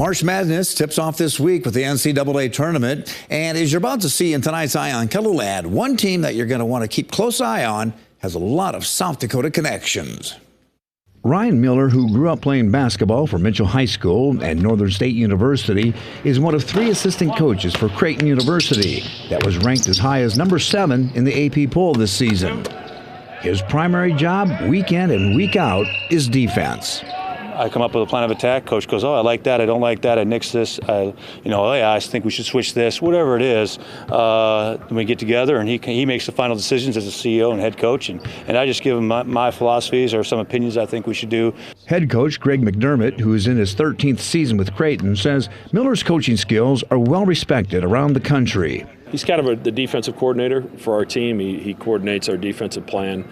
March Madness tips off this week with the NCAA tournament. And as you're about to see in tonight's Eye on KELOLAND, one team that you're going to want to keep close eye on has a lot of South Dakota connections. Ryan Miller, who grew up playing basketball for Mitchell High School and Northern State University, is one of 3 assistant coaches for Creighton University that was ranked as high as number 7 in the AP poll this season. His primary job, week in and week out, is defense. I come up with a plan of attack. Coach goes, "Oh, I like that. I don't like that. I nix this. Oh yeah, I think we should switch this." Whatever it is, we get together and he makes the final decisions as a CEO and head coach, and I just give him my philosophies or some opinions I think we should do. Head coach Greg McDermott, who is in his 13th season with Creighton, says Miller's coaching skills are well respected around the country. He's kind of the defensive coordinator for our team. He coordinates our defensive plan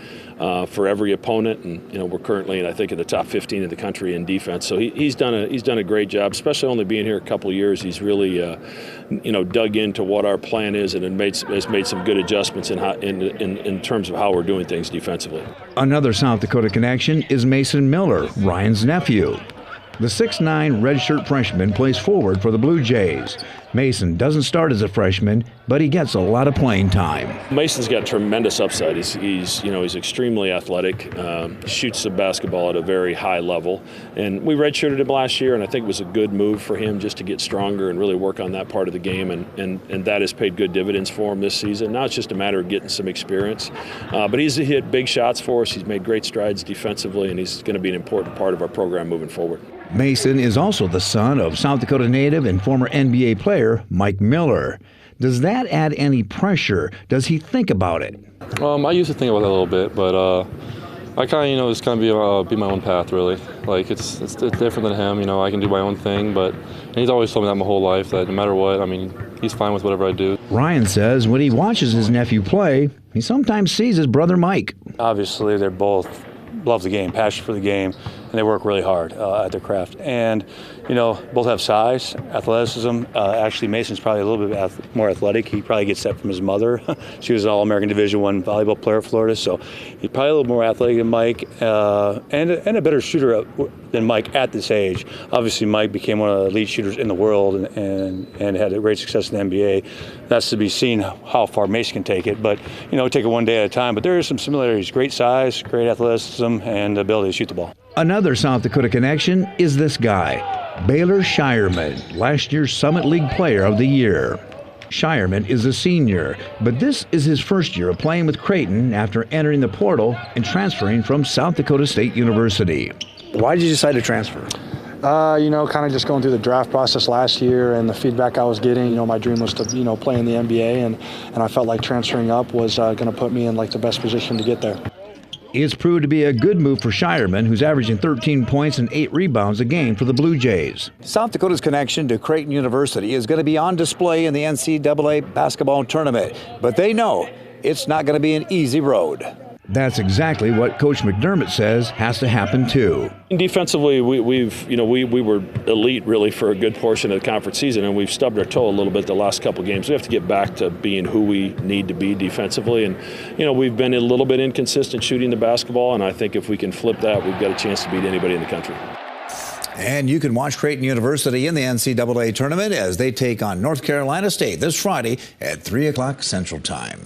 for every opponent, and we're currently, I think, in the top 15 in the country in defense. So he's done a great job, especially only being here a couple of years. He's really dug into what our plan is and has made some good adjustments in terms of how we're doing things defensively. Another South Dakota connection is Mason Miller, Ryan's nephew. The 6'9" redshirt freshman plays forward for the Blue Jays. Mason doesn't start as a freshman, but he gets a lot of playing time. Mason's got tremendous upside. He's extremely athletic, shoots the basketball at a very high level. And we redshirted him last year, and I think it was a good move for him just to get stronger and really work on that part of the game. And that has paid good dividends for him this season. Now it's just a matter of getting some experience. But he's hit big shots for us. He's made great strides defensively, and he's going to be an important part of our program moving forward. Mason is also the son of South Dakota native and former NBA player Mike Miller. Does that add any pressure? Does he think about it? I used to think about that a little bit, but I kind of, just kind of be my own path, really. Like it's different than him. I can do my own thing, and he's always told me that my whole life, that no matter what, he's fine with whatever I do. Ryan says when he watches his nephew play, he sometimes sees his brother Mike. Obviously, they're both love the game, passion for the game, and they work really hard at their craft. And both have size, athleticism. Actually, Mason's probably a little bit more athletic. He probably gets that from his mother. She was an All-American Division I volleyball player at Florida, so he's probably a little more athletic than Mike, and a better shooter than Mike at this age. Obviously, Mike became one of the elite shooters in the world and had a great success in the NBA. That's to be seen how far Mason can take it, but take it one day at a time. But there are some similarities: great size, great athleticism, and the ability to shoot the ball. Another South Dakota connection is this guy, Baylor Shireman, last year's Summit League Player of the Year. Shireman is a senior, but this is his first year of playing with Creighton after entering the portal and transferring from South Dakota State University. Why did you decide to transfer? Kind of just going through the draft process last year and the feedback I was getting. My dream was to, play in the NBA, and I felt like transferring up was going to put me in the best position to get there. It's proved to be a good move for Shireman, who's averaging 13 points and 8 rebounds a game for the Blue Jays. South Dakota's connection to Creighton University is going to be on display in the NCAA basketball tournament, but they know it's not going to be an easy road. That's exactly what Coach McDermott says has to happen too. Defensively, we were elite really for a good portion of the conference season, and we've stubbed our toe a little bit the last couple of games. We have to get back to being who we need to be defensively, and we've been a little bit inconsistent shooting the basketball, and I think if we can flip that, we've got a chance to beat anybody in the country. And you can watch Creighton University in the NCAA tournament as they take on North Carolina State this Friday at 3 o'clock Central Time.